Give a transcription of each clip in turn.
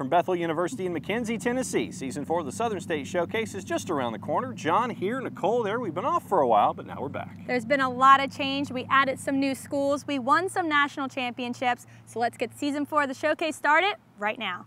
from Bethel University in Mckenzie, Tennessee. Season 4 of the Southern State Showcase is just around the corner. Jon here, Nicole there. We've been off for a while, but now we're back. There's been a lot of change. We added some new schools. We won some national championships. So let's get Season 4 of the Showcase started right now.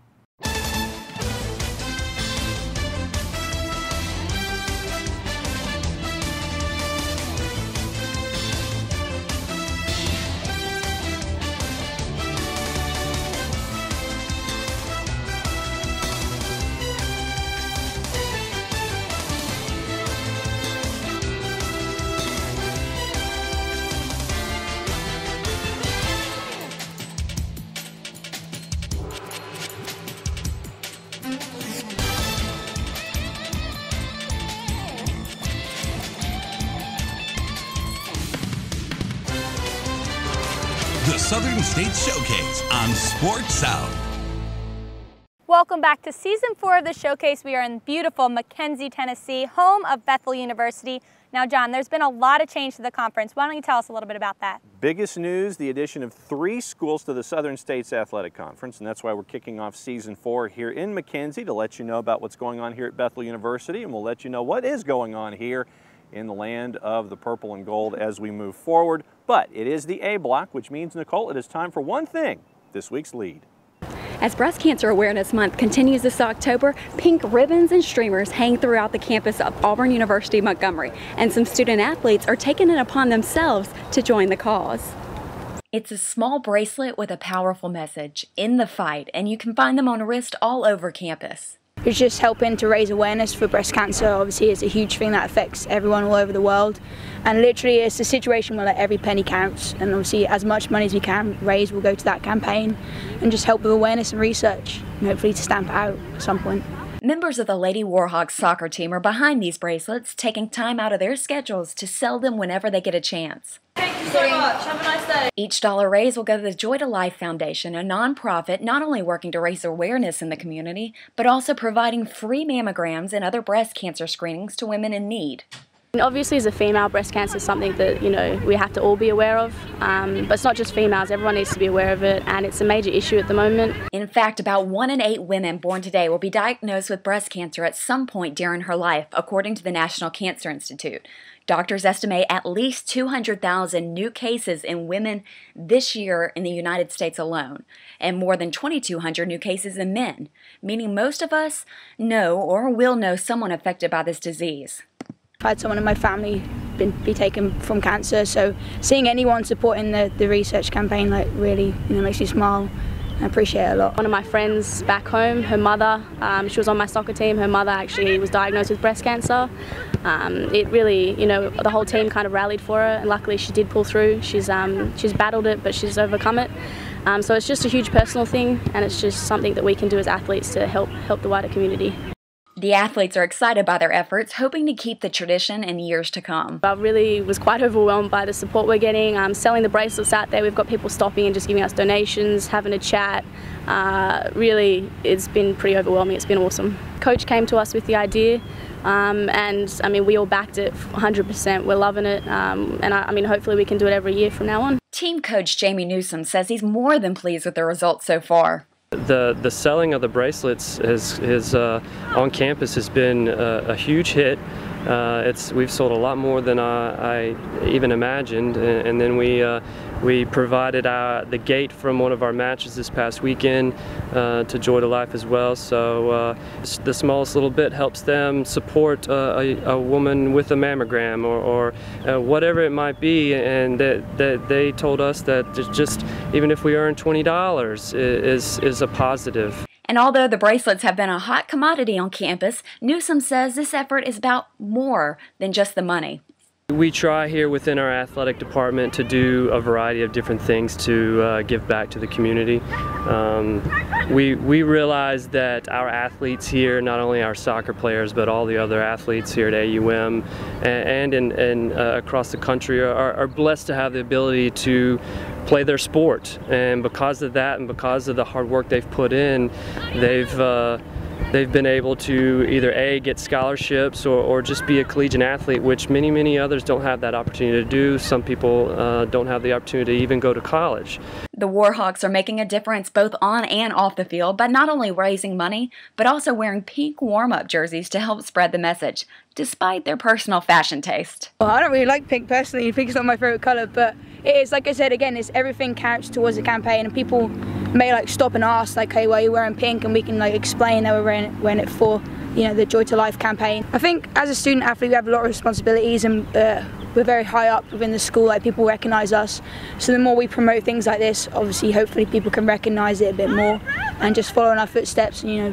The Southern State Showcase on Sports South. Welcome back to Season 4 of the Showcase. We are in beautiful Mckenzie, Tennessee, home of Bethel University. Now, Jon, there's been a lot of change to the conference. Why don't you tell us a little bit about that? Biggest news, the addition of 3 schools to the Southern States Athletic Conference, and that's why we're kicking off Season 4 here in Mckenzie to let you know about what's going on here at Bethel University, and we'll let you know what is going on here in the land of the purple and gold as we move forward. But it is the A block, which means, Nicole, it is time for one thing, this week's lead. As Breast Cancer Awareness Month continues this October, pink ribbons and streamers hang throughout the campus of Auburn University Montgomery, and some student athletes are taking it upon themselves to join the cause. It's a small bracelet with a powerful message, in the fight, and you can find them on a wrist all over campus. It's just helping to raise awareness for breast cancer. Obviously, it's a huge thing that affects everyone all over the world. And literally, it's a situation where every penny counts. And obviously, as much money as we can raise will go to that campaign and just help with awareness and research, and hopefully to stamp it out at some point. Members of the Lady Warhawks soccer team are behind these bracelets, taking time out of their schedules to sell them whenever they get a chance. Thank you so much. Have a nice day. Each dollar raised will go to the Joy to Life Foundation, a nonprofit not only working to raise awareness in the community, but also providing free mammograms and other breast cancer screenings to women in need. Obviously, as a female, breast cancer is something that, we have to all be aware of. But it's not just females, everyone needs to be aware of it, and it's a major issue at the moment. In fact, about 1 in 8 women born today will be diagnosed with breast cancer at some point during her life, according to the National Cancer Institute. Doctors estimate at least 200,000 new cases in women this year in the United States alone, and more than 2,200 new cases in men, meaning most of us know or will know someone affected by this disease. I had someone in my family be taken from cancer, so seeing anyone supporting the research campaign really makes me smile. I appreciate it a lot. One of my friends back home, her mother, she was on my soccer team, her mother actually was diagnosed with breast cancer. It really, the whole team kind of rallied for her, and luckily she did pull through. She's battled it, but she's overcome it. So it's just a huge personal thing, and it's just something that we can do as athletes to help the wider community. The athletes are excited by their efforts, hoping to keep the tradition in years to come. I really was quite overwhelmed by the support we're getting. Selling the bracelets out there, we've got people stopping and just giving us donations, having a chat. Really, it's been pretty overwhelming. It's been awesome. Coach came to us with the idea, and I mean, we all backed it 100%. We're loving it, and I mean, hopefully we can do it every year from now on. Team coach Jamie Newsom says he's more than pleased with the results so far. The selling of the bracelets on campus has been a huge hit. We've sold a lot more than I even imagined, and then we provided the gate from one of our matches this past weekend to Joy to Life as well. So the smallest little bit helps them support a woman with a mammogram or whatever it might be, and that they told us that just even if we earn $20 is a positive. And although the bracelets have been a hot commodity on campus, Newsom says this effort is about more than just the money. We try here within our athletic department to do a variety of different things to give back to the community. We realize that our athletes here, not only our soccer players, but all the other athletes here at AUM and across the country are blessed to have the ability to play their sport. And because of that and because of the hard work they've put in, they've they've been able to either A, get scholarships or just be a collegiate athlete, which many others don't have that opportunity to do. Some people don't have the opportunity to even go to college. The Warhawks are making a difference both on and off the field by not only raising money, but also wearing pink warm-up jerseys to help spread the message, despite their personal fashion taste. Well, I don't really like pink personally. Pink's not my favourite colour, but it is, like I said, again, it's everything counts towards the campaign, and people may like stop and ask, like, hey, why are you wearing pink? And we can like explain that we're wearing it for, you know, the Joy to Life campaign. I think as a student athlete we have a lot of responsibilities, and we're very high up within the school, like people recognise us. So the more we promote things like this, obviously hopefully people can recognise it a bit more and just follow in our footsteps and, you know,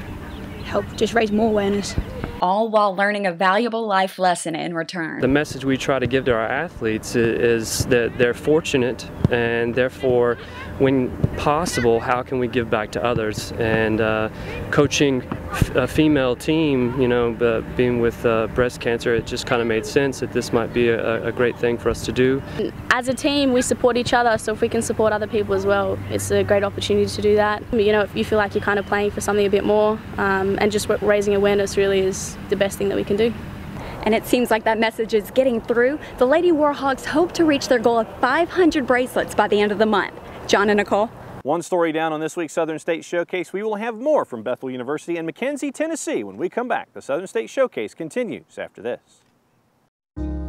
help just raise more awareness. All while learning a valuable life lesson in return. The message we try to give to our athletes is that they're fortunate, and therefore, when possible, how can we give back to others? And coaching a female team, you know, being with breast cancer, it just kind of made sense that this might be a great thing for us to do. As a team, we support each other, so if we can support other people as well, it's a great opportunity to do that. You know, if you feel like you're kind of playing for something a bit more, and just raising awareness really is the best thing that we can do. And it seems like that message is getting through. The Lady Warhawks hope to reach their goal of 500 bracelets by the end of the month. Jon and Nicole. One story down on this week's Southern State Showcase. We will have more from Bethel University and Mckenzie, Tennessee when we come back. The Southern State Showcase continues after this.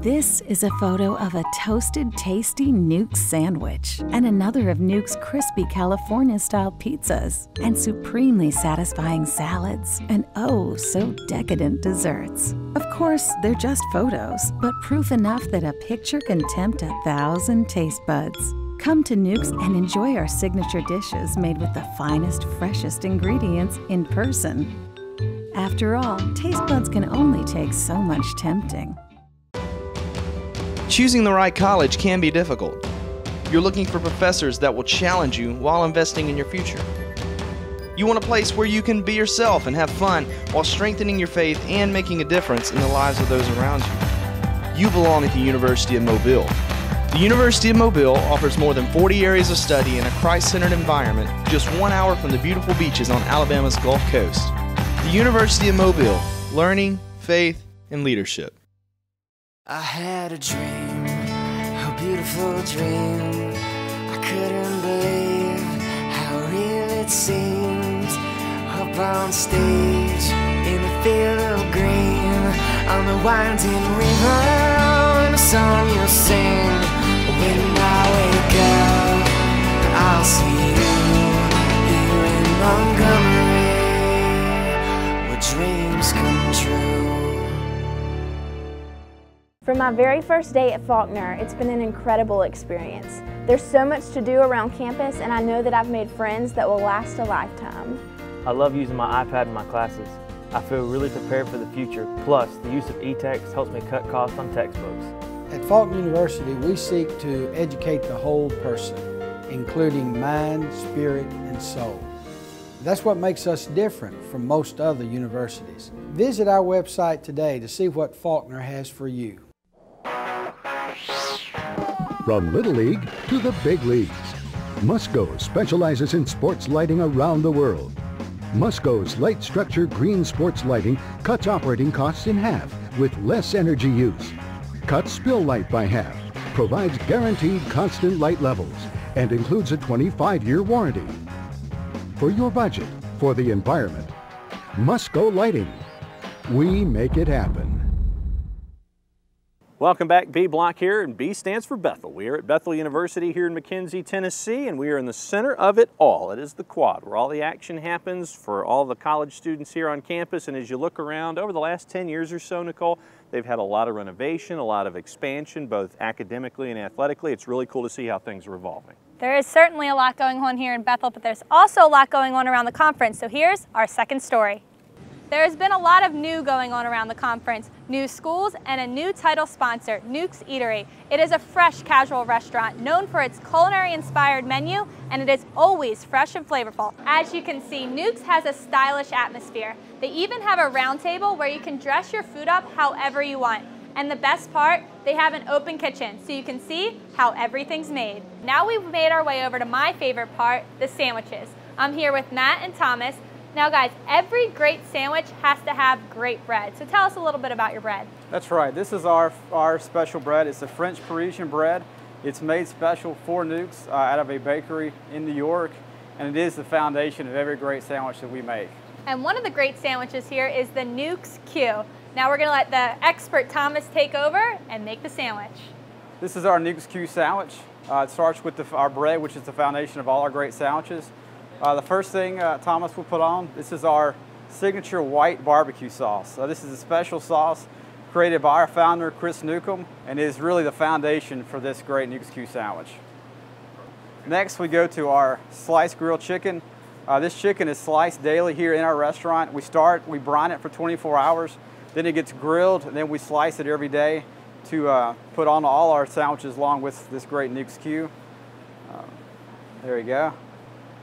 This is a photo of a toasted, tasty Nuke's sandwich and another of Nuke's crispy California-style pizzas and supremely satisfying salads and oh, so decadent desserts. Of course, they're just photos, but proof enough that a picture can tempt 1,000 taste buds. Come to Nuke's and enjoy our signature dishes made with the finest, freshest ingredients in person. After all, taste buds can only take so much tempting. Choosing the right college can be difficult. You're looking for professors that will challenge you while investing in your future. You want a place where you can be yourself and have fun while strengthening your faith and making a difference in the lives of those around you. You belong at the University of Mobile. The University of Mobile offers more than 40 areas of study in a Christ-centered environment just 1 hour from the beautiful beaches on Alabama's Gulf Coast. The University of Mobile, learning, faith, and leadership. I had a dream, a beautiful dream. I couldn't believe how real it seemed. Up on stage, in a field of green, on the winding river, and a song you'll sing. When I wake up, I'll see you here in Montgomery, where dreams come true. For my very first day at Faulkner, it's been an incredible experience. There's so much to do around campus, and I know that I've made friends that will last a lifetime. I love using my iPad in my classes. I feel really prepared for the future. Plus, the use of e-text helps me cut costs on textbooks. At Faulkner University, we seek to educate the whole person, including mind, spirit, and soul. That's what makes us different from most other universities. Visit our website today to see what Faulkner has for you. From Little League to the big leagues, Musco specializes in sports lighting around the world. Musco's light structure green sports lighting cuts operating costs in half with less energy use, cuts spill light by half, provides guaranteed constant light levels, and includes a 25-year warranty. For your budget, for the environment, Musco Lighting. We make it happen. Welcome back, B Block here, and B stands for Bethel. We are at Bethel University here in Mckenzie, Tennessee, and we are in the center of it all. It is the quad, where all the action happens for all the college students here on campus. And as you look around, over the last 10 years or so, Nicole, they've had a lot of renovation, a lot of expansion, both academically and athletically. It's really cool to see how things are evolving. There is certainly a lot going on here in Bethel, but there's also a lot going on around the conference. So here's our second story. There's been a lot of new going on around the conference. New schools and a new title sponsor, Nuke's Eatery. It is a fresh casual restaurant known for its culinary-inspired menu, and it is always fresh and flavorful. As you can see, Nuke's has a stylish atmosphere. They even have a round table where you can dress your food up however you want. And the best part, they have an open kitchen, so you can see how everything's made. Now we've made our way over to my favorite part, the sandwiches. I'm here with Matt and Thomas. Now guys, every great sandwich has to have great bread. So tell us a little bit about your bread. That's right. This is our special bread. It's a French Parisian bread. It's made special for Nukes out of a bakery in New York, and it is the foundation of every great sandwich that we make. And one of the great sandwiches here is the Nukes Q. Now we're going to let the expert Thomas take over and make the sandwich. This is our Nukes Q sandwich. It starts with our bread, which is the foundation of all our great sandwiches. The first thing Thomas will put on, this is our signature white barbecue sauce. This is a special sauce created by our founder, Chris Newcomb, and it is really the foundation for this great Nukes Q sandwich. Next, we go to our sliced grilled chicken. This chicken is sliced daily here in our restaurant. We brine it for 24 hours, then it gets grilled, and then we slice it every day to put on all our sandwiches along with this great Nukes Q. There you go.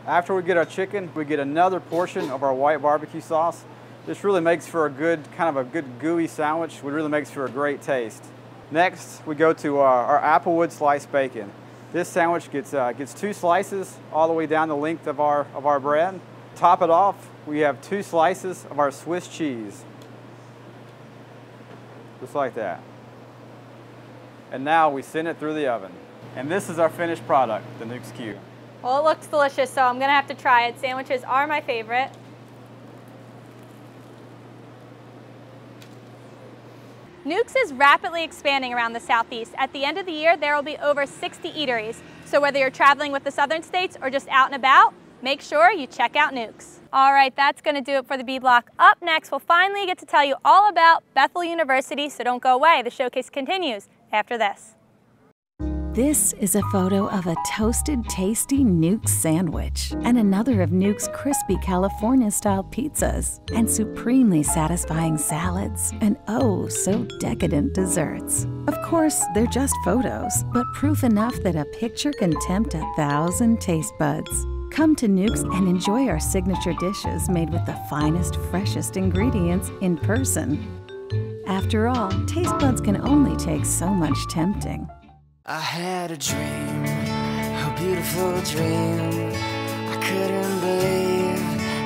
After we get our chicken, we get another portion of our white barbecue sauce. This really makes for a good, kind of a good gooey sandwich. It really makes for a great taste. Next, we go to our applewood sliced bacon. This sandwich gets 2 slices all the way down the length of our bread. Top it off, we have 2 slices of our Swiss cheese. Just like that. And now we send it through the oven. And this is our finished product, the Nukes Q. Well, it looks delicious, so I'm going to have to try it. Sandwiches are my favorite. Nukes is rapidly expanding around the Southeast. At the end of the year, there will be over 60 eateries. So whether you're traveling with the Southern states or just out and about, make sure you check out Nukes. All right, that's going to do it for the B Block. Up next, we'll finally get to tell you all about Bethel University, so don't go away. The showcase continues after this. This is a photo of a toasted, tasty Nukes sandwich and another of Nukes crispy California-style pizzas and supremely satisfying salads and oh, so decadent desserts. Of course, they're just photos, but proof enough that a picture can tempt 1,000 taste buds. Come to Nukes and enjoy our signature dishes made with the finest, freshest ingredients in person. After all, taste buds can only take so much tempting. I had a dream, a beautiful dream. I couldn't believe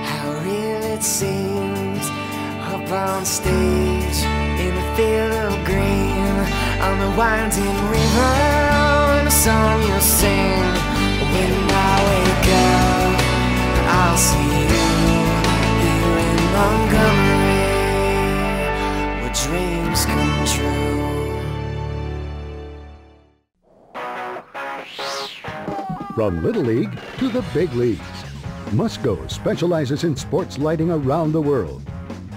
how real it seemed. Up on stage, in a field of green, on the winding river, and a song you'll sing. When I wake up, I'll see you here in Montgomery, where dreams come true. From Little League to the big leagues, Musco specializes in sports lighting around the world.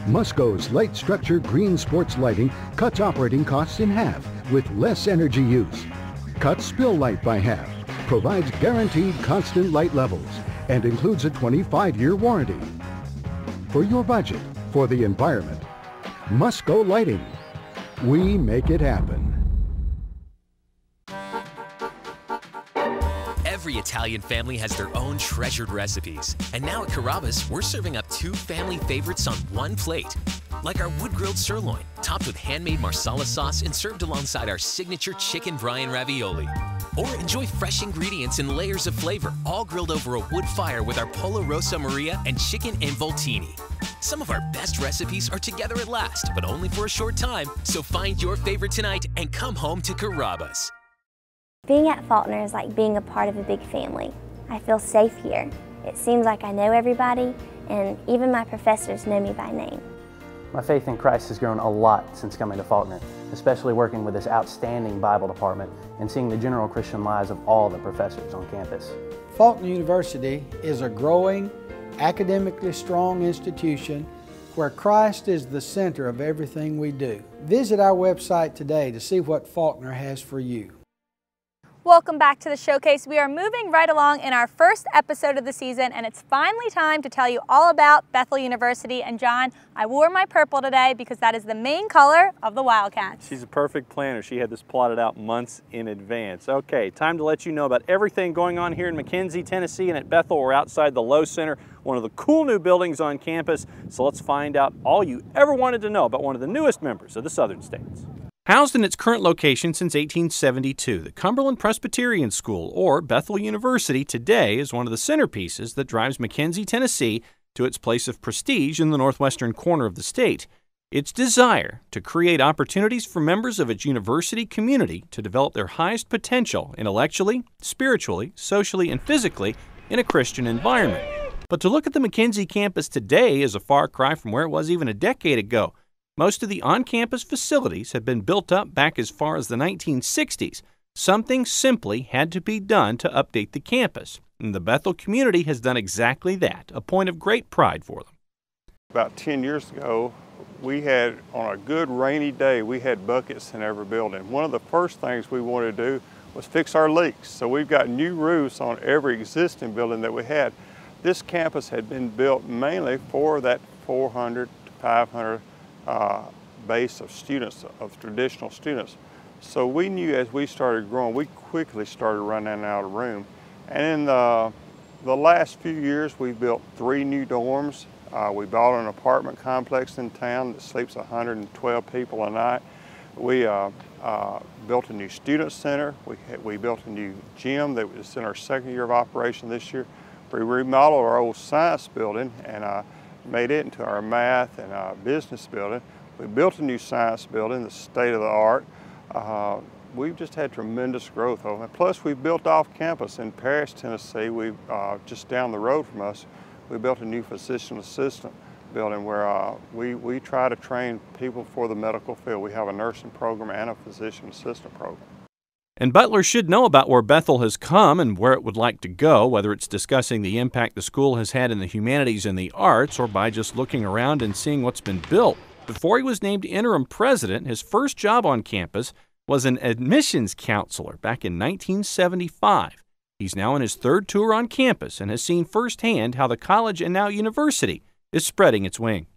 Musco's light structure green sports lighting cuts operating costs in half with less energy use, cuts spill light by half, provides guaranteed constant light levels, and includes a 25-year warranty. For your budget, for the environment, Musco Lighting. We make it happen. Every Italian family has their own treasured recipes. And now at Carrabba's, we're serving up 2 family favorites on one plate. Like our wood-grilled sirloin, topped with handmade marsala sauce and served alongside our signature chicken brine ravioli. Or enjoy fresh ingredients and layers of flavor, all grilled over a wood fire with our Pollo Rosa Maria and chicken involtini. Some of our best recipes are together at last, but only for a short time. So find your favorite tonight and come home to Carrabba's. Being at Faulkner is like being a part of a big family. I feel safe here. It seems like I know everybody, and even my professors know me by name. My faith in Christ has grown a lot since coming to Faulkner, especially working with this outstanding Bible department and seeing the general Christian lives of all the professors on campus. Faulkner University is a growing, academically strong institution where Christ is the center of everything we do. Visit our website today to see what Faulkner has for you. Welcome back to the showcase. We are moving right along in our first episode of the season, and it's finally time to tell you all about Bethel University. And John, I wore my purple today because that is the main color of the Wildcats. She's a perfect planner. She had this plotted out months in advance. Okay, time to let you know about everything going on here in Mckenzie, Tennessee, and at Bethel. We're outside the Lowe Center, one of the cool new buildings on campus. So let's find out all you ever wanted to know about one of the newest members of the Southern States. Housed in its current location since 1872, the Cumberland Presbyterian School, or Bethel University, today is one of the centerpieces that drives Mckenzie, Tennessee to its place of prestige in the northwestern corner of the state. Its desire to create opportunities for members of its university community to develop their highest potential intellectually, spiritually, socially, and physically in a Christian environment. But to look at the Mckenzie campus today is a far cry from where it was even a decade ago. Most of the on-campus facilities have been built up back as far as the 1960s. Something simply had to be done to update the campus, and the Bethel community has done exactly that, a point of great pride for them. About 10 years ago, we had, on a good rainy day, we had buckets in every building. One of the first things we wanted to do was fix our leaks. So we've got new roofs on every existing building that we had. This campus had been built mainly for that 400 to 500 base of students, of traditional students. So we knew as we started growing, we quickly started running out of room. And in the last few years, we've built 3 new dorms. We bought an apartment complex in town that sleeps 112 people a night. We built a new student center. We built a new gym that was in our 2nd year of operation this year. We remodeled our old science building and made it into our math and business building. We built a new science building, the state of the art. We've just had tremendous growth over it. Plus, we built off campus in Paris, Tennessee. Just down the road from us, we built a new physician assistant building where we try to train people for the medical field. We have a nursing program and a physician assistant program. And Butler should know about where Bethel has come and where it would like to go, whether it's discussing the impact the school has had in the humanities and the arts, or by just looking around and seeing what's been built. Before he was named interim president, his first job on campus was an admissions counselor back in 1975. He's now in his 3rd tour on campus and has seen firsthand how the college and now university is spreading its wings.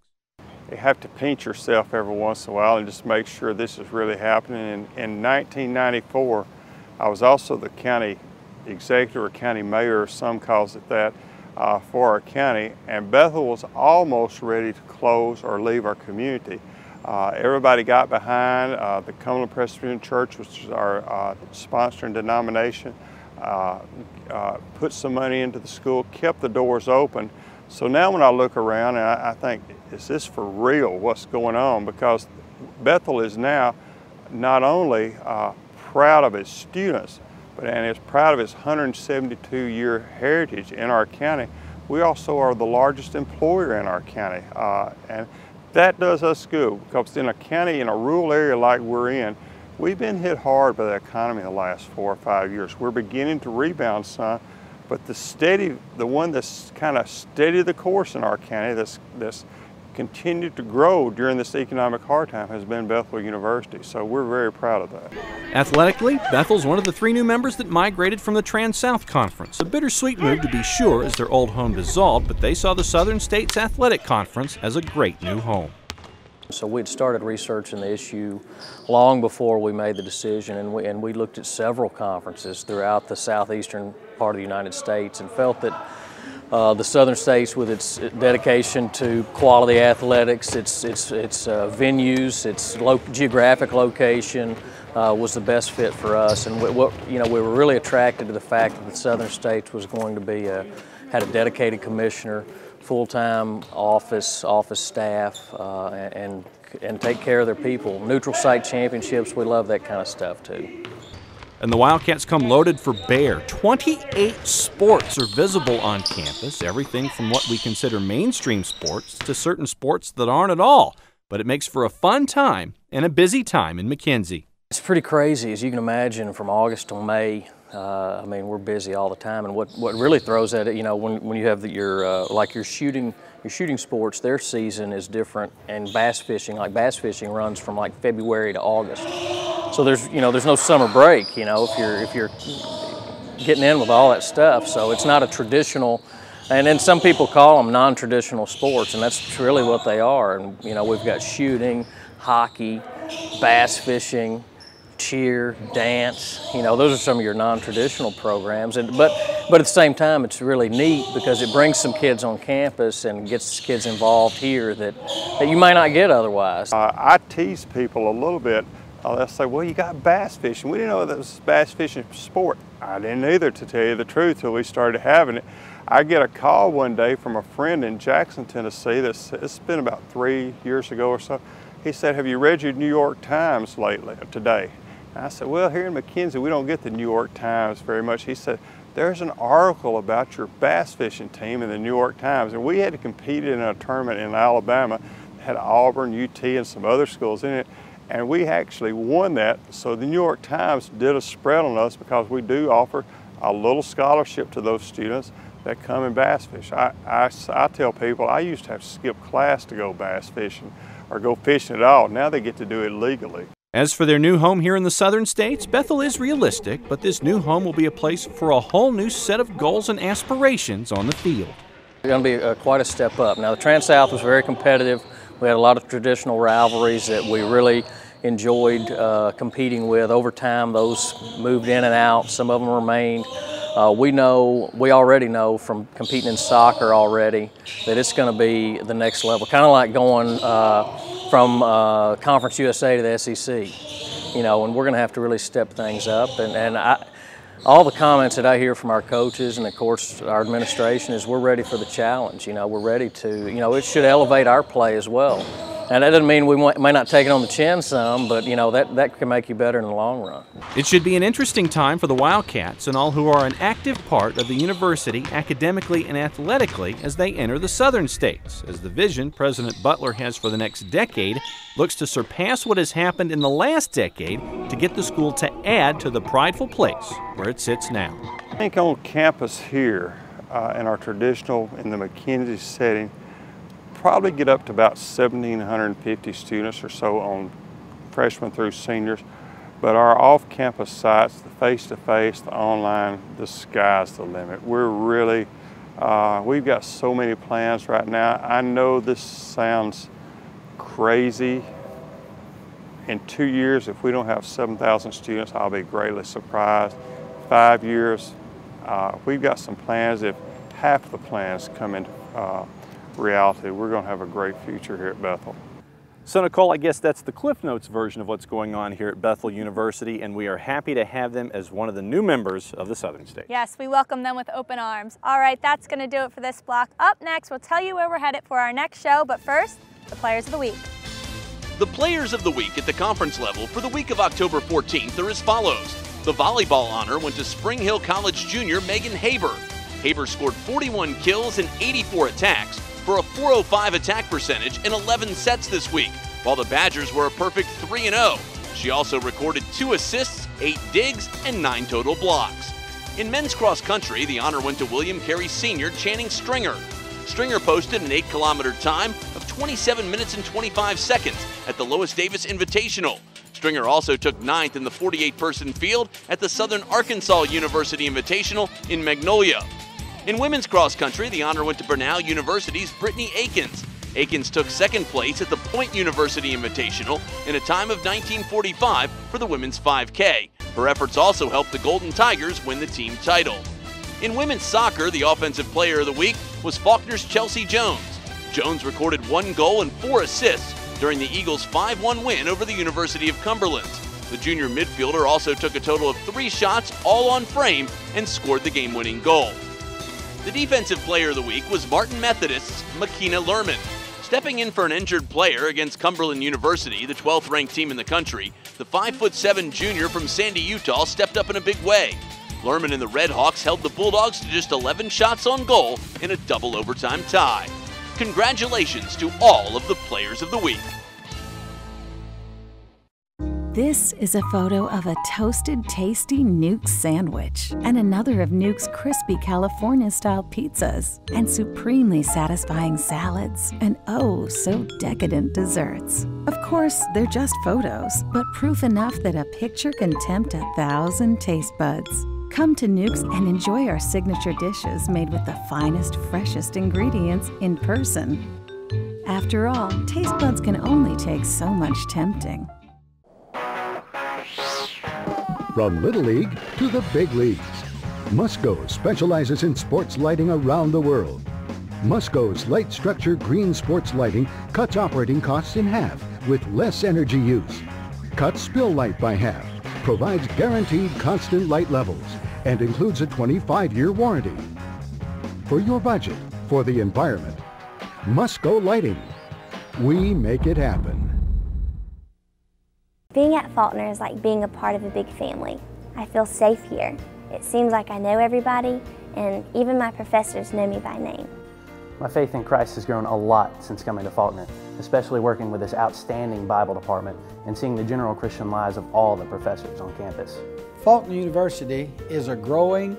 You have to pinch yourself every once in a while and just make sure this is really happening. In 1994, I was also the county executive or county mayor, some calls it that, for our county, and Bethel was almost ready to close or leave our community. Everybody got behind. The Cumberland Presbyterian Church, which is our sponsoring denomination, put some money into the school, kept the doors open. So now when I look around and I think, is this for real, what's going on? Because Bethel is now not only proud of its students, and is proud of its 172-year heritage in our county. We also are the largest employer in our county. And that does us good, because in a county, in a rural area like we're in, we've been hit hard by the economy in the last 4 or 5 years. We're beginning to rebound some, but the one that's kind of steadied the course in our county, that's continued to grow during this economic hard time, has been Bethel University. So we're very proud of that. Athletically, Bethel's one of the 3 new members that migrated from the Trans-South Conference. A bittersweet move to be sure as their old home dissolved, but they saw the Southern States Athletic Conference as a great new home. So we'd started researching the issue long before we made the decision, and we looked at several conferences throughout the southeastern part of the United States and felt that the Southern States, with its dedication to quality athletics, its venues, its geographic location, was the best fit for us. And we were really attracted to the fact that the Southern States was going to be had a dedicated commissioner, full-time office staff, and take care of their people. Neutral site championships, we love that kind of stuff too. And the Wildcats come loaded for bear. 28 sports are visible on campus, everything from what we consider mainstream sports to certain sports that aren't at all. But it makes for a fun time and a busy time in Mckenzie. It's pretty crazy, as you can imagine, from August till May. I mean, we're busy all the time, and what really throws at it, when you have your shooting sports, their season is different, and bass fishing runs from like February to August. So there's no summer break, if you're getting in with all that stuff. So it's not a traditional, and then some people call them non-traditional sports, and that's really what they are. And we've got shooting, hockey, bass fishing, cheer, dance, those are some of your non-traditional programs. But at the same time, it's really neat because it brings some kids on campus and gets kids involved here that you might not get otherwise. I tease people a little bit. They'll say, well, you got bass fishing. We didn't know that was bass fishing sport. I didn't either, to tell you the truth, till we started having it. I get a call one day from a friend in Jackson, Tennessee. It's been about 3 years ago or so. He said, "Have you read your New York Times lately, today?" And I said, "Well, here in Mckenzie, we don't get the New York Times very much." He said, "There's an article about your bass fishing team in the New York Times." And we had to compete in a tournament in Alabama. It had Auburn, UT, and some other schools in it. And we actually won that. So the New York Times did a spread on us because we do offer a little scholarship to those students that come and bass fish. I tell people I used to have to skip class to go bass fishing or go fishing at all. Now they get to do it legally. As for their new home here in the southern states, Bethel is realistic, but this new home will be a place for a whole new set of goals and aspirations on the field. It's going to be quite a step up. Now, the Trans-South was very competitive. We had a lot of traditional rivalries that we really enjoyed competing with. Over time, those moved in and out. Some of them remained. We already know from competing in soccer already that it's going to be the next level, kind of like going from Conference USA to the SEC, you know, and we're going to have to really step things up. All the comments that I hear from our coaches and, of course, our administration is we're ready for the challenge. You know, we're ready to, you know, it should elevate our play as well. And that doesn't mean we may not take it on the chin some, but, you know, that can make you better in the long run. It should be an interesting time for the Wildcats and all who are an active part of the university academically and athletically as they enter the southern states, as the vision President Butler has for the next decade looks to surpass what has happened in the last decade to get the school to add to the prideful place where it sits now. I think on campus here, in our traditional, in the Mckenzie setting, probably get up to about 1,750 students or so on freshmen through seniors. But our off-campus sites, the face-to-face, the online, the sky's the limit. We're really, we've got so many plans right now. I know this sounds crazy. In 2 years, if we don't have 7,000 students, I'll be greatly surprised. 5 years, we've got some plans. If half the plans come into reality, we're going to have a great future here at Bethel. So Nicole, I guess that's the Cliff Notes version of what's going on here at Bethel University, and we are happy to have them as one of the new members of the Southern States. Yes, we welcome them with open arms. All right, that's going to do it for this block. Up next, we'll tell you where we're headed for our next show, but first, the Players of the Week. The Players of the Week at the conference level for the week of October 14th are as follows. The volleyball honor went to Spring Hill College junior Megan Haber. Haber scored 41 kills and 84 attacks, for a .405 attack percentage in 11 sets this week, while the Badgers were a perfect 3-0. She also recorded 2 assists, 8 digs, and 9 total blocks. In men's cross country, the honor went to William Carey Sr. Channing Stringer. Stringer posted an 8-kilometer time of 27 minutes and 25 seconds at the Lois Davis Invitational. Stringer also took 9th in the 48-person field at the Southern Arkansas University Invitational in Magnolia. In women's cross country, the honor went to Brenau University's Brittany Akins. Akins took 2nd place at the Point University Invitational in a time of 19:45 for the women's 5K. Her efforts also helped the Golden Tigers win the team title. In women's soccer, the offensive player of the week was Faulkner's Chelsea Jones. Jones recorded 1 goal and 4 assists during the Eagles' 5-1 win over the University of Cumberland. The junior midfielder also took a total of 3 shots, all on frame, and scored the game-winning goal. The defensive player of the week was Martin Methodist's Makina Lerman. Stepping in for an injured player against Cumberland University, the 12th-ranked team in the country, the 5'7" junior from Sandy, Utah stepped up in a big way. Lerman and the Red Hawks held the Bulldogs to just 11 shots on goal in a double overtime tie. Congratulations to all of the players of the week. This is a photo of a toasted, tasty Nuke's sandwich and another of Nuke's crispy California-style pizzas and supremely satisfying salads and oh, so decadent desserts. Of course, they're just photos, but proof enough that a picture can tempt 1,000 taste buds. Come to Nuke's and enjoy our signature dishes made with the finest, freshest ingredients in person. After all, taste buds can only take so much tempting. From Little League to the big leagues, Musco specializes in sports lighting around the world. Musco's light structure green sports lighting cuts operating costs in half with less energy use, cuts spill light by half, provides guaranteed constant light levels, and includes a 25-year warranty. for your budget, for the environment. Musco Lighting. We make it happen. Being at Faulkner is like being a part of a big family. I feel safe here. It seems like I know everybody, and even my professors know me by name. My faith in Christ has grown a lot since coming to Faulkner, especially working with this outstanding Bible department and seeing the general Christian lives of all the professors on campus. Faulkner University is a growing,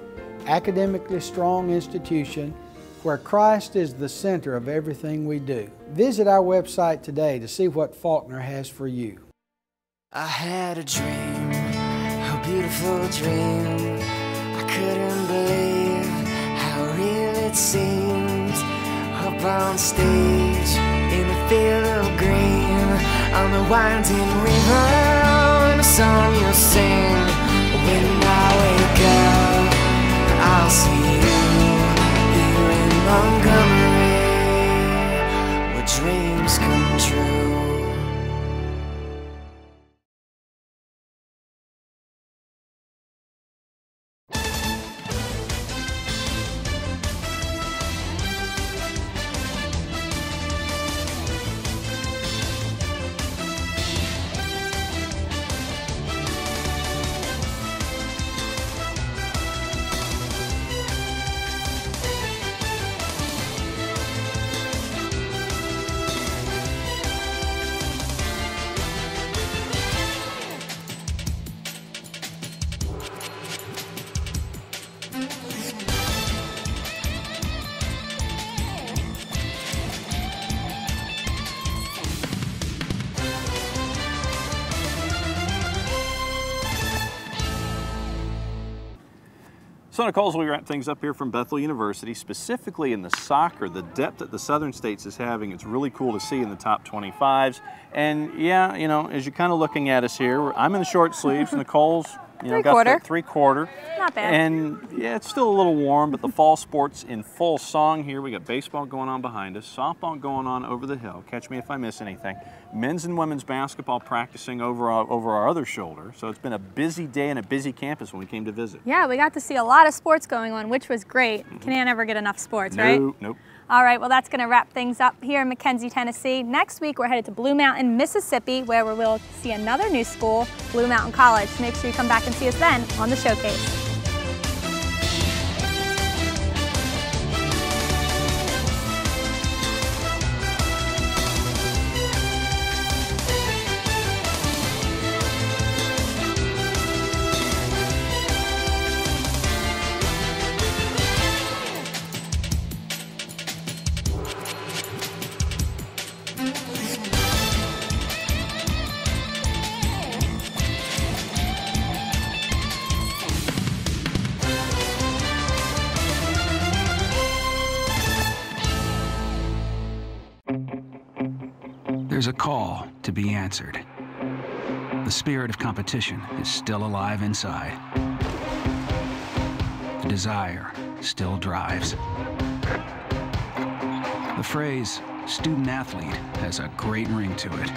academically strong institution where Christ is the center of everything we do. Visit our website today to see what Faulkner has for you. I had a dream, a beautiful dream. I couldn't believe how real it seemed. Up on stage, in a field of green, on the winding river, and a song you'll sing. When I wake up, I'll see you here in Montgomery, where dreams come true. So Nicole, as we wrap things up here from Bethel University, specifically in the soccer, the depth that the Southern States is having, it's really cool to see in the top 25s. And yeah, you know, as you're kind of looking at us here, I'm in the short sleeves, Nicole's, you know, got that three-quarter. Not bad. And yeah, it's still a little warm, but the fall sports in full song here. We got baseball going on behind us, softball going on over the hill. Catch me if I miss anything. Men's and women's basketball practicing over our other shoulder. So it's been a busy day and a busy campus when we came to visit. Yeah, we got to see a lot of sports going on, which was great. Can't ever get enough sports, right? Nope. All right, well, that's going to wrap things up here in Mckenzie, Tennessee. Next week, we're headed to Blue Mountain, Mississippi, where we will see another new school, Blue Mountain College. Make sure you come back and see us then on the showcase. There's a call to be answered. The spirit of competition is still alive inside. The desire still drives. The phrase student athlete has a great ring to it.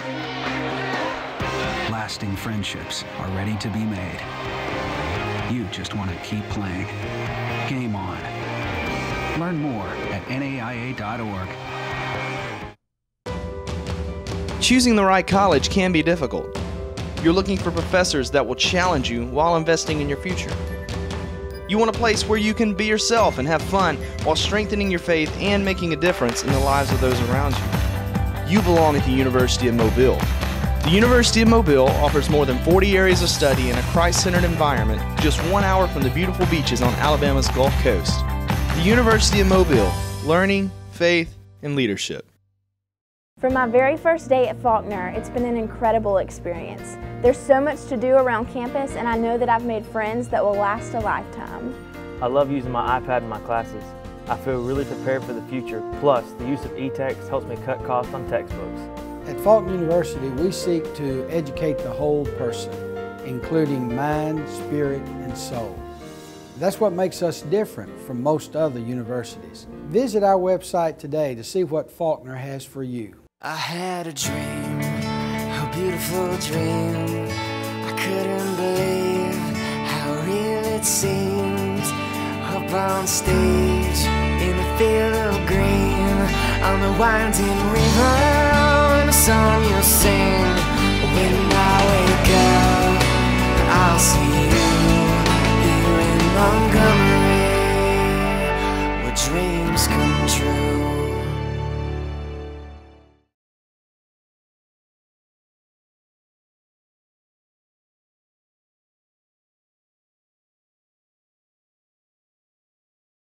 Lasting friendships are ready to be made. You just want to keep playing. Game on. Learn more at naia.org. Choosing the right college can be difficult. You're looking for professors that will challenge you while investing in your future. You want a place where you can be yourself and have fun while strengthening your faith and making a difference in the lives of those around you. You belong at the University of Mobile. The University of Mobile offers more than 40 areas of study in a Christ-centered environment just 1 hour from the beautiful beaches on Alabama's Gulf Coast. The University of Mobile, learning, faith, and leadership. For my very first day at Faulkner, it's been an incredible experience. There's so much to do around campus, and I know that I've made friends that will last a lifetime. I love using my iPad in my classes. I feel really prepared for the future. Plus, the use of e-text helps me cut costs on textbooks. At Faulkner University, we seek to educate the whole person, including mind, spirit, and soul. That's what makes us different from most other universities. Visit our website today to see what Faulkner has for you. I had a dream, a beautiful dream. I couldn't believe how real it seemed. Up on stage, in a field of green, on the winding river, and a song you'll sing. When I wake up, I'll see you here in Montgomery.